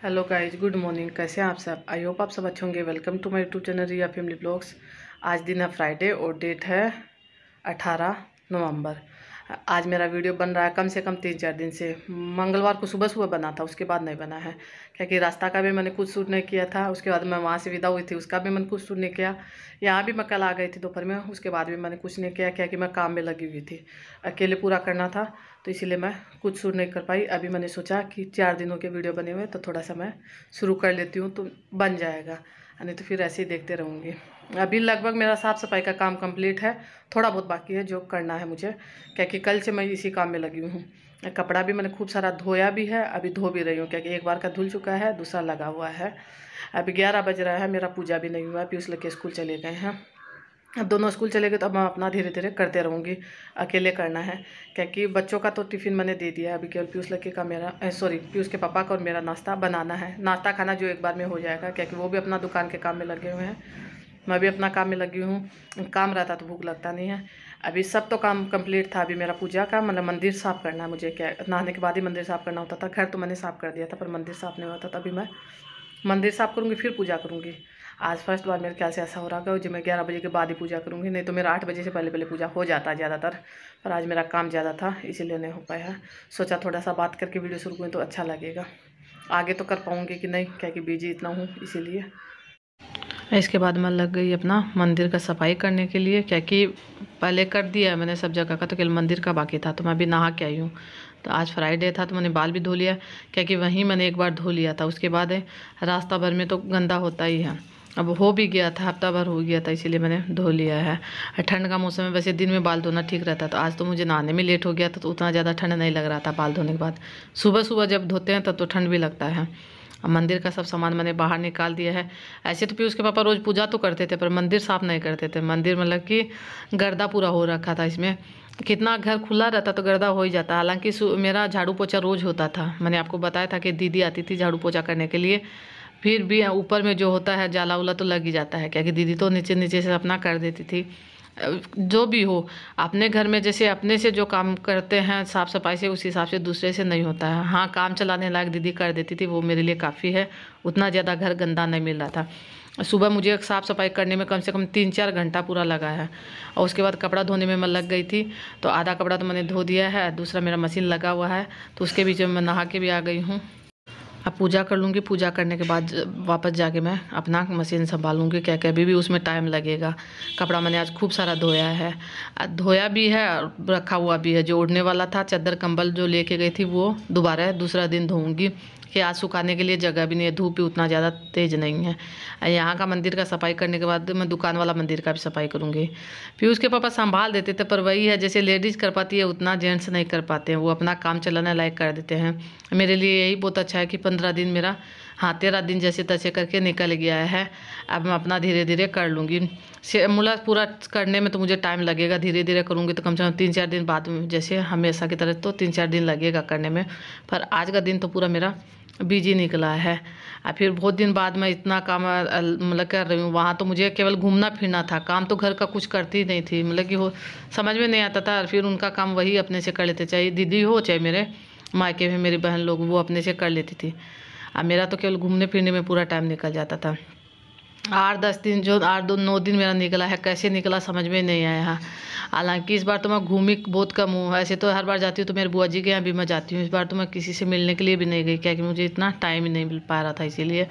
Hello guys, good morning. कैसे हैं आप सब? आई होप आप सब अच्छे होंगे। Welcome to my YouTube channel Riya family blogs. आज दिन है फ्राइडे और डेट है 18 नवंबर। आज मेरा वीडियो बन रहा है कम से कम 3-4 दिन से। मंगलवार को सुबह सुबह बना था, उसके बाद नहीं बना है क्योंकि रास्ता का भी मैंने कुछ शूट नहीं किया था। उसके बाद मैं वहाँ से विदा हुई थी, उसका भी मैंने कुछ शूट नहीं किया। यहाँ भी मैं कल आ गई थी दोपहर में, उसके बाद भी मैंने कुछ नहीं किया क्योंकि मैं काम में लगी हुई थी, अकेले पूरा करना था, तो इसीलिए मैं कुछ शूट नहीं कर पाई। अभी मैंने सोचा कि 4 दिनों के वीडियो बने हुए तो थोड़ा सा मैं शुरू कर लेती हूँ तो बन जाएगा, नहीं तो फिर ऐसे ही देखते रहूँगी। अभी लगभग मेरा साफ़ सफाई का काम कंप्लीट है, थोड़ा बहुत बाकी है जो करना है मुझे, क्योंकि कल से मैं इसी काम में लगी हूँ। कपड़ा भी मैंने खूब सारा धोया भी है, अभी धो भी रही हूँ क्योंकि एक बार का धुल चुका है, दूसरा लगा हुआ है। अभी 11 बज रहा है, मेरा पूजा भी नहीं हुआ, पीयूष लड़के स्कूल चले गए हैं। अब दोनों स्कूल चले गए तो अब मैं अपना धीरे धीरे करते रहूँगी, अकेले करना है क्योंकि बच्चों का तो टिफ़िन मैंने दे दिया है। अभी केवल पीयूष लड़के का पीयूष के पापा का और मेरा नाश्ता बनाना है, नाश्ता खाना जो एक बार में हो जाएगा क्योंकि वो भी अपना दुकान के काम में लगे हुए हैं, मैं भी अपना काम में लगी हूँ। काम रहता तो भूख लगता नहीं है। अभी सब तो काम कंप्लीट था, अभी मेरा पूजा का मतलब मंदिर साफ़ करना है मुझे। क्या नहाने के बाद ही मंदिर साफ़ करना होता था, घर तो मैंने साफ़ कर दिया था पर मंदिर साफ़ नहीं होता था। अभी मैं मंदिर साफ़ करूँगी फिर पूजा करूँगी। आज फर्स्ट बार मेरे ख्याल से ऐसा हो रहा है जो मैं 11 बजे के बाद ही पूजा करूँगी, नहीं तो मेरा 8 बजे से पहले पहले पूजा हो जाता है ज़्यादातर। पर आज मेरा काम ज़्यादा था इसीलिए नहीं हो पाया। सोचा थोड़ा सा बात करके वीडियो शुरू करूँ तो अच्छा लगेगा। आगे तो कर पाऊँगी कि नहीं क्योंकि बिजी इतना हूँ इसीलिए। इसके बाद मैं लग गई अपना मंदिर का सफाई करने के लिए क्योंकि पहले कर दिया मैंने सब जगह का, तो केवल मंदिर का बाकी था। तो मैं अभी नहा के आई हूँ, तो आज फ्राइडे था तो मैंने बाल भी धो लिया क्योंकि वहीं मैंने एक बार धो लिया था। उसके बाद रास्ता भर में तो गंदा होता ही है, अब हो भी गया था, हफ्ता भर हो गया था, इसीलिए मैंने धो लिया है। ठंड का मौसम है, वैसे दिन में बाल धोना ठीक रहता है। तो आज तो मुझे नहाने में लेट हो गया था तो उतना ज़्यादा ठंड नहीं लग रहा था बाल धोने के बाद। सुबह सुबह जब धोते हैं तब तो ठंड भी लगता है। अब मंदिर का सब सामान मैंने बाहर निकाल दिया है। ऐसे तो पीयूष के पापा रोज़ पूजा तो करते थे पर मंदिर साफ़ नहीं करते थे। मंदिर मतलब कि गर्दा पूरा हो रखा था इसमें, कितना घर खुला रहता तो गर्दा हो ही जाता। हालांकि मेरा झाड़ू पोछा रोज़ होता था, मैंने आपको बताया था कि दीदी आती थी झाड़ू पोछा करने के लिए। फिर भी ऊपर में जो होता है जाला उला तो लग ही जाता है क्योंकि दीदी तो नीचे नीचे से अपना कर देती थी। जो भी हो, अपने घर में जैसे अपने से जो काम करते हैं साफ़ सफाई से, उस हिसाब से दूसरे से नहीं होता है। हाँ, काम चलाने लायक दीदी कर देती थी, वो मेरे लिए काफ़ी है। उतना ज़्यादा घर गंदा नहीं मिल रहा था। सुबह मुझे साफ़ सफाई करने में कम से कम 3-4 घंटा पूरा लगा है। और उसके बाद कपड़ा धोने में मैं लग गई थी, तो आधा कपड़ा तो मैंने धो दिया है, दूसरा मेरा मशीन लगा हुआ है, तो उसके बीच में मैं नहा के भी आ गई हूँ। अब पूजा कर लूँगी, पूजा करने के बाद वापस जाके मैं अपना मशीन संभालूँगी क्या क्या, अभी भी उसमें टाइम लगेगा। कपड़ा मैंने आज खूब सारा धोया है, धोया भी है और रखा हुआ भी है। जो ओढ़ने वाला था चादर कंबल जो लेके गई थी वो दोबारा दूसरा दिन धोऊँगी कि आज सुखाने के लिए जगह भी नहीं है, धूप भी उतना ज़्यादा तेज़ नहीं है। यहाँ का मंदिर का सफाई करने के बाद मैं दुकान वाला मंदिर का भी सफाई करूँगी। फिर उसके पापा संभाल देते थे, पर वही है जैसे लेडीज़ कर पाती है उतना जेंट्स नहीं कर पाते हैं, वो अपना काम चलाने लायक कर देते हैं। मेरे लिए यही बहुत अच्छा है कि 15 दिन मेरा, हाँ 13 दिन जैसे तैसे करके निकल गया है। अब मैं अपना धीरे धीरे कर लूँगी। मुला पूरा करने में तो मुझे टाइम लगेगा, धीरे धीरे करूँगी तो कम से कम 3-4 दिन बाद में, जैसे हमेशा की तरह तो 3-4 दिन लगेगा करने में। पर आज का दिन तो पूरा मेरा बिजी निकला है। और फिर बहुत दिन बाद मैं इतना काम मतलब कर रही हूँ। वहाँ तो मुझे केवल घूमना फिरना था, काम तो घर का कुछ करती नहीं थी, मतलब कि हो समझ में नहीं आता था। फिर उनका काम वही अपने से कर लेते, चाहे दीदी हो चाहे मेरे मायके में मेरी बहन लोग, वो अपने से कर लेती थी। अब मेरा तो केवल घूमने फिरने में पूरा टाइम निकल जाता था। 8-10 दिन जो 8-9 दिन मेरा निकला है, कैसे निकला समझ में नहीं आया है। हालांकि इस बार तो मैं घूमी बहुत कम हूँ, ऐसे तो हर बार जाती हूँ तो मेरे बुआ जी के यहाँ भी मैं जाती हूँ। इस बार तो मैं किसी से मिलने के लिए भी नहीं गई क्योंकि मुझे इतना टाइम ही नहीं मिल पा रहा था इसीलिए।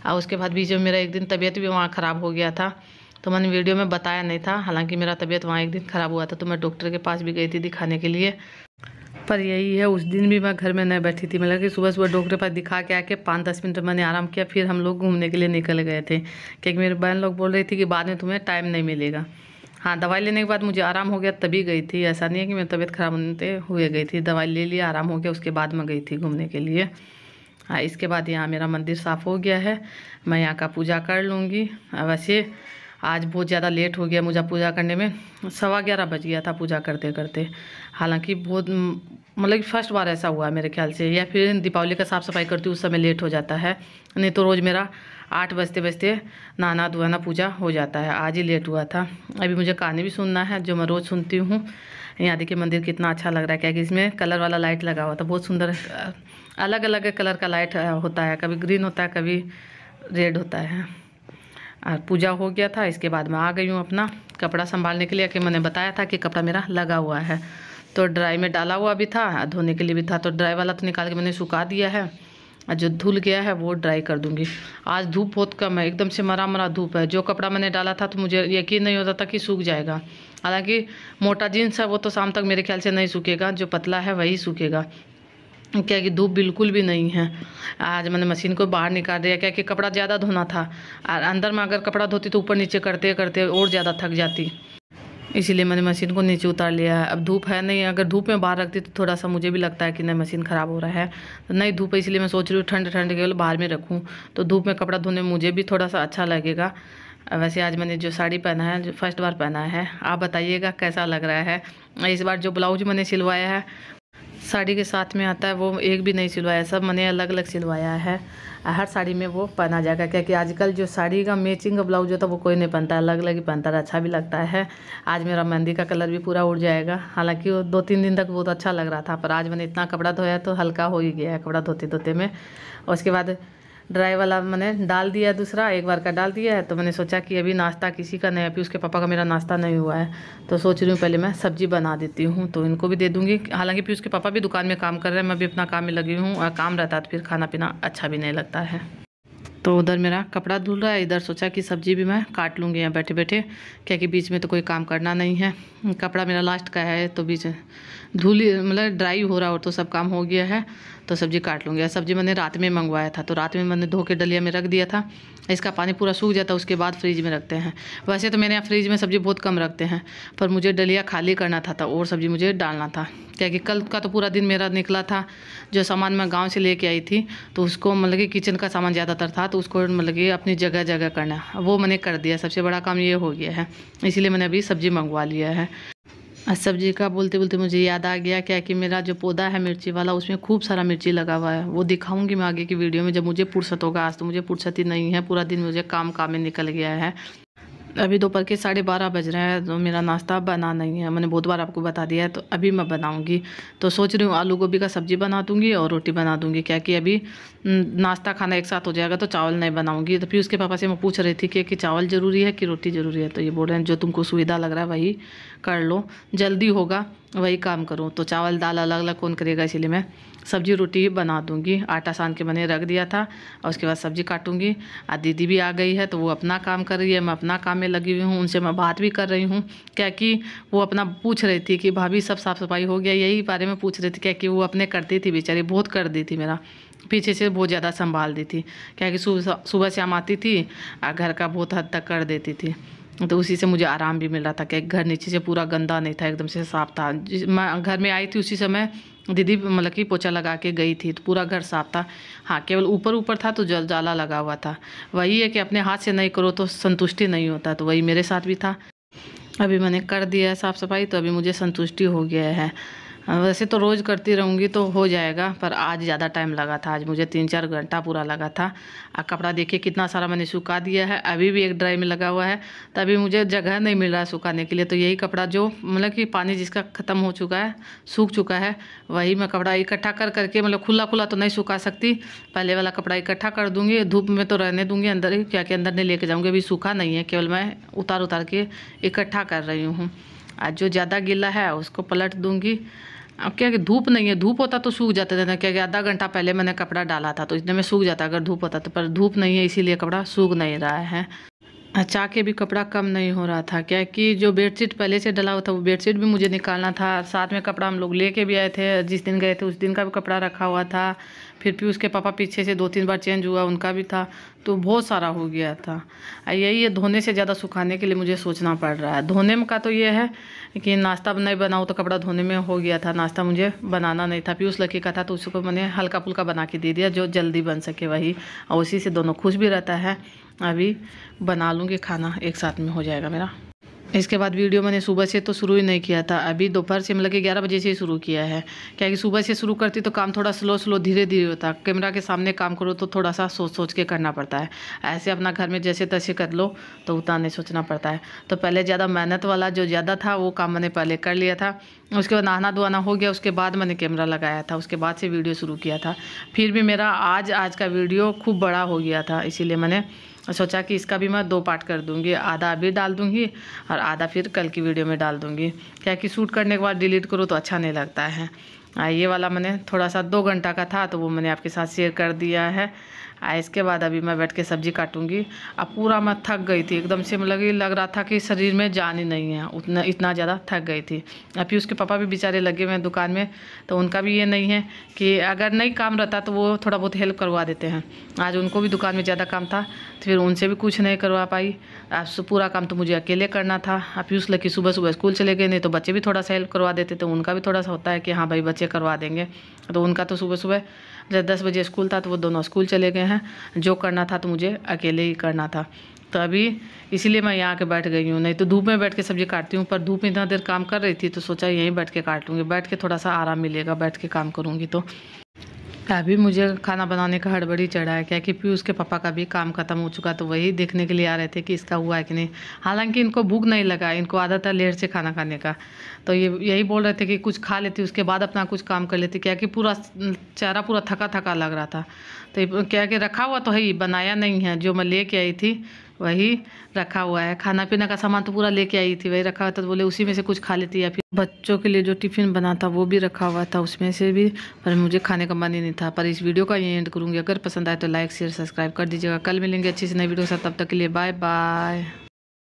और उसके बाद बीच में मेरा एक दिन तबीयत भी वहाँ ख़राब हो गया था, तो मैंने वीडियो में बताया नहीं था। हालांकि मेरा तबीयत वहाँ एक दिन ख़राब हुआ था तो मैं डॉक्टर के पास भी गई थी दिखाने के लिए। पर यही है, उस दिन भी मैं घर में नहीं बैठी थी, मतलब कि सुबह सुबह डॉक्टर के पास दिखा के आके 5-10 मिनट मैंने आराम किया, फिर हम लोग घूमने के लिए निकल गए थे क्योंकि मेरी बहन लोग बोल रही थी कि बाद में तुम्हें टाइम नहीं मिलेगा। हाँ, दवाई लेने के बाद मुझे आराम हो गया तभी गई थी, ऐसा नहीं है कि मेरी तबीयत ख़राब होते हुए गई थी। दवाई ले लिया, आराम हो गया, उसके बाद मैं गई थी घूमने के लिए। हाँ, इसके बाद यहाँ मेरा मंदिर साफ़ हो गया है, मैं यहाँ का पूजा कर लूँगी। वैसे आज बहुत ज़्यादा लेट हो गया मुझे पूजा करने में, 11:15 बज गया था पूजा करते करते। हालांकि बहुत मतलब कि फर्स्ट बार ऐसा हुआ मेरे ख्याल से, या फिर दीपावली का साफ़ सफाई करती हूँ उस समय लेट हो जाता है, नहीं तो रोज़ मेरा 8 बजते बजते नहाना धोना पूजा हो जाता है। आज ही लेट हुआ था। अभी मुझे कहानी भी सुनना है जो मैं रोज़ सुनती हूँ। यहाँ देखिए मंदिर कितना अच्छा लग रहा है क्योंकि इसमें कलर वाला लाइट लगा हुआ था, बहुत सुंदर अलग अलग कलर का लाइट होता है, कभी ग्रीन होता है, कभी रेड होता है। और पूजा हो गया था, इसके बाद मैं आ गई हूँ अपना कपड़ा संभालने के लिए, कि मैंने बताया था कि कपड़ा मेरा लगा हुआ है। तो ड्राई में डाला हुआ भी था, धोने के लिए भी था, तो ड्राई वाला तो निकाल के मैंने सुखा दिया है, और जो धुल गया है वो ड्राई कर दूंगी। आज धूप बहुत कम है, एकदम से मरा मरा धूप है। जो कपड़ा मैंने डाला था तो मुझे यकीन नहीं होता था कि सूख जाएगा। हालांकि मोटा जीन्स है वो तो शाम तक मेरे ख्याल से नहीं सूखेगा, जो पतला है वही सूखेगा, क्या कि धूप बिल्कुल भी नहीं है। आज मैंने मशीन को बाहर निकाल दिया, क्या कि कपड़ा ज़्यादा धोना था, और अंदर में अगर कपड़ा धोती तो ऊपर नीचे करते करते और ज़्यादा थक जाती, इसीलिए मैंने मशीन को नीचे उतार लिया है। अब धूप है नहीं, अगर धूप में बाहर रखती तो थोड़ा सा मुझे भी लगता है कि नहीं मशीन ख़राब हो रहा है, तो नहीं धूप है, इसलिए मैं सोच रही हूँ ठंड ठंड केवल बाहर में रखूँ, तो धूप में कपड़ा धोने में मुझे भी थोड़ा सा अच्छा लगेगा। वैसे आज मैंने जो साड़ी पहना है, जो फर्स्ट बार पहना है, आप बताइएगा कैसा लग रहा है। इस बार जो ब्लाउज मैंने सिलवाया है साड़ी के साथ में आता है, वो एक भी नहीं सिलवाया, सब मैंने अलग अलग सिलवाया है। हर साड़ी में वो पहना जाएगा, क्योंकि आजकल जो साड़ी का मैचिंग का ब्लाउज होता है वो कोई नहीं पहनता है, अलग अलग ही पहनता है, अच्छा भी लगता है। आज मेरा मेहंदी का कलर भी पूरा उड़ जाएगा, हालांकि वो 2-3 दिन तक बहुत अच्छा लग रहा था, पर आज मैंने इतना कपड़ा धोया तो हल्का हो ही गया है कपड़ा धोते धोते में। और उसके बाद ड्राई वाला मैंने डाल दिया, दूसरा एक बार का डाल दिया है। तो मैंने सोचा कि अभी नाश्ता किसी का नहीं है, पीयूष के पापा का मेरा नाश्ता नहीं हुआ है, तो सोच रही हूँ पहले मैं सब्जी बना देती हूँ, तो इनको भी दे दूँगी। हालांकि पीयूष के पापा भी दुकान में काम कर रहे हैं, मैं भी अपना काम में लगी हूँ, और काम रहता है तो फिर खाना पीना अच्छा भी नहीं लगता है। तो उधर मेरा कपड़ा धुल रहा है, इधर सोचा कि सब्जी भी मैं काट लूँगी यहाँ बैठे बैठे, क्योंकि बीच में तो कोई काम करना नहीं है। कपड़ा मेरा लास्ट का है, तो बीच धुल मतलब ड्राई हो रहा और तो सब काम हो गया है, तो सब्जी काट लूँगी। सब्जी मैंने रात में मंगवाया था, तो रात में मैंने धो के डलिया में रख दिया था, इसका पानी पूरा सूख जाता है, उसके बाद फ्रिज में रखते हैं। वैसे तो मेरे यहाँ फ्रिज में सब्ज़ी बहुत कम रखते हैं, पर मुझे डलिया खाली करना था और सब्ज़ी मुझे डालना था, क्योंकि कल का तो पूरा दिन मेरा निकला था। जो सामान मैं गांव से लेके आई थी, तो उसको मतलब कि किचन का सामान ज़्यादातर था, तो उसको मतलब कि अपनी जगह जगह करना, वो मैंने कर दिया। सबसे बड़ा काम ये हो गया है, इसीलिए मैंने अभी सब्ज़ी मंगवा लिया है। सब्जी का बोलते बोलते मुझे याद आ गया, क्या कि मेरा जो पौधा है मिर्ची वाला, उसमें खूब सारा मिर्ची लगा हुआ है, वो दिखाऊंगी मैं आगे की वीडियो में जब मुझे फुर्सत होगा। आज तो मुझे फुर्सत ही नहीं है, पूरा दिन मुझे काम में निकल गया है। अभी दोपहर के 12:30 बज रहे हैं, तो मेरा नाश्ता बना नहीं है, मैंने बहुत बार आपको बता दिया है, तो अभी मैं बनाऊंगी। तो सोच रही हूँ आलू गोभी का सब्जी बना दूंगी और रोटी बना दूंगी, क्या कि अभी नाश्ता खाना एक साथ हो जाएगा, तो चावल नहीं बनाऊंगी। तो फिर उसके पापा से मैं पूछ रही थी कि चावल ज़रूरी है कि रोटी ज़रूरी है, तो ये बोल रहे हैं जो तुमको सुविधा लग रहा है वही कर लो, जल्दी होगा वही काम करो। तो चावल दाल अलग अलग कौन करेगा, इसीलिए मैं सब्जी रोटी बना दूंगी। आटा सान के मैंने रख दिया था, और उसके बाद सब्जी काटूंगी। दीदी भी आ गई है, तो वो अपना काम कर रही है, मैं अपना काम में लगी हुई हूँ। उनसे मैं बात भी कर रही हूँ, क्या कि वो अपना पूछ रही थी कि भाभी सब साफ़ सफाई हो गया, यही बारे में पूछ रही थी, क्या कि वो अपने करती थी, बेचारी बहुत कर दी थी, मेरा पीछे से बहुत ज़्यादा संभाल दी थी, क्या कि सुबह शाम आती थी और घर का बहुत हद तक कर देती थी। तो उसी से मुझे आराम भी मिल रहा था, कि घर नीचे से पूरा गंदा नहीं था, एकदम से साफ था। मैं घर में आई थी उसी समय दीदी मतलब कि पोछा लगा के गई थी, तो पूरा घर साफ था। हाँ, केवल ऊपर ऊपर था तो जल जाला लगा हुआ था। वही है कि अपने हाथ से नहीं करो तो संतुष्टि नहीं होता, तो वही मेरे साथ भी था। अभी मैंने कर दिया है साफ़ सफाई, तो अभी मुझे संतुष्टि हो गया है। वैसे तो रोज़ करती रहूँगी तो हो जाएगा, पर आज ज़्यादा टाइम लगा था, आज मुझे 3-4 घंटा पूरा लगा था। कपड़ा देखिए कितना सारा मैंने सुखा दिया है, अभी भी एक ड्राई में लगा हुआ है, तभी मुझे जगह नहीं मिल रहा है सुखाने के लिए। तो यही कपड़ा जो मतलब कि पानी जिसका ख़त्म हो चुका है, सूख चुका है, वही मैं कपड़ा इकट्ठा कर करके, मतलब खुला खुला तो नहीं सुखा सकती, पहले वाला कपड़ा इकट्ठा कर दूँगी। धूप में तो रहने दूँगी अंदर ही, क्या कि अंदर नहीं लेके जाऊँगी, अभी सूखा नहीं है, केवल मैं उतार उतार के इकट्ठा कर रही हूँ। आज जो ज़्यादा गीला है उसको पलट दूँगी। अब क्या कि धूप नहीं है, धूप होता तो सूख जाता था, क्या कि आधा घंटा पहले मैंने कपड़ा डाला था, तो इतने में सूख जाता अगर धूप होता तो, पर धूप नहीं है इसीलिए कपड़ा सूख नहीं रहा है। चाह के भी कपड़ा कम नहीं हो रहा था, क्या कि जो बेडशीट पहले से डला हुआ था वो बेडशीट भी मुझे निकालना था। साथ में कपड़ा हम लोग लेके भी आए थे, जिस दिन गए थे उस दिन का भी कपड़ा रखा हुआ था। फिर भी उसके पापा पीछे से 2-3 बार चेंज हुआ, उनका भी था, तो बहुत सारा हो गया था। यही है, धोने से ज़्यादा सुखाने के लिए मुझे सोचना पड़ रहा है। धोने में का तो ये है कि नाश्ता नहीं बनाऊँ तो कपड़ा धोने में हो गया था, नाश्ता मुझे बनाना नहीं था, पीयूष लड़की का था, तो उसको मैंने हल्का फुल्का बना के दे दिया, जो जल्दी बन सके वही, और उसी से दोनों खुश भी रहता है। अभी बना लूँगी खाना, एक साथ में हो जाएगा मेरा। इसके बाद वीडियो मैंने सुबह से तो शुरू ही नहीं किया था, अभी दोपहर से मतलब कि 11 बजे से ही शुरू किया है, क्या कि सुबह से शुरू करती तो काम थोड़ा स्लो धीरे धीरे होता। कैमरा के सामने काम करो तो थोड़ा सा सोच सोच के करना पड़ता है, ऐसे अपना घर में जैसे तैसे कर लो तो उतना नहीं सोचना पड़ता है। तो पहले ज़्यादा मेहनत वाला जो ज़्यादा था वो काम मैंने पहले कर लिया था, उसके बाद नहाना धोना हो गया, उसके बाद मैंने कैमरा लगाया था, उसके बाद से वीडियो शुरू किया था। फिर भी मेरा आज का वीडियो खूब बड़ा हो गया था, इसीलिए मैंने सोचा कि इसका भी मैं 2 पार्ट कर दूँगी, आधा अभी डाल दूँगी और आधा फिर कल की वीडियो में डाल दूँगी। क्या कि शूट करने के बाद डिलीट करो तो अच्छा नहीं लगता है। ये वाला मैंने थोड़ा सा 2 घंटा का था तो वो मैंने आपके साथ शेयर कर दिया है। इसके बाद अभी मैं बैठ के सब्ज़ी काटूंगी। अब पूरा मैं थक गई थी एकदम से, मतलब लग रहा था कि शरीर में जान ही नहीं है, उतना इतना ज़्यादा थक गई थी। अभी उसके पापा भी बेचारे लगे हुए हैं दुकान में, तो उनका भी ये नहीं है कि अगर नहीं काम रहता तो वो थोड़ा बहुत हेल्प करवा देते हैं। आज उनको भी दुकान में ज़्यादा काम था तो फिर उनसे भी कुछ नहीं करवा पाई। आज पूरा काम तो मुझे अकेले करना था। पीयूष लकी सुबह सुबह स्कूल चले गए, नहीं तो बच्चे भी थोड़ा सा हेल्प करवा देते, तो उनका भी थोड़ा सा होता है कि हाँ भाई बच्चे करवा देंगे। तो उनका तो सुबह सुबह जब 10 बजे स्कूल था तो वो दोनों स्कूल चले गए हैं। जो करना था तो मुझे अकेले ही करना था, तो अभी इसीलिए मैं यहाँ के बैठ गई हूँ। नहीं तो धूप में बैठ के सब्जी काटती हूँ, पर धूप में इतना देर काम कर रही थी तो सोचा यहीं बैठ के काट लूँगी, बैठ के थोड़ा सा आराम मिलेगा, बैठ के काम करूँगी। तो अभी मुझे खाना बनाने का हड़बड़ी चढ़ा है, क्या कि पीयूष के पापा का भी काम खत्म हो चुका, तो वही देखने के लिए आ रहे थे कि इसका हुआ है कि नहीं। हालांकि इनको भूख नहीं लगा, इनको आदत है लेट से खाना खाने का, तो ये यही बोल रहे थे कि कुछ खा लेती उसके बाद अपना कुछ काम कर लेती, क्या कि पूरा चेहरा पूरा थका थका लग रहा था। तो क्या कि रखा हुआ तो है, बनाया नहीं है, जो मैं लेके आई थी वही रखा हुआ है। खाना पीना का सामान तो पूरा लेके आई थी, वही रखा हुआ था, तो बोले उसी में से कुछ खा लेती, या फिर बच्चों के लिए जो टिफ़िन बना था वो भी रखा हुआ था उसमें से भी, पर मुझे खाने का मन ही नहीं था। पर इस वीडियो का ये एंड करूँगी, अगर पसंद आए तो लाइक शेयर सब्सक्राइब कर दीजिएगा। कल मिलेंगे अच्छी सी नई वीडियो के साथ, तब तक के लिए बाय बाय।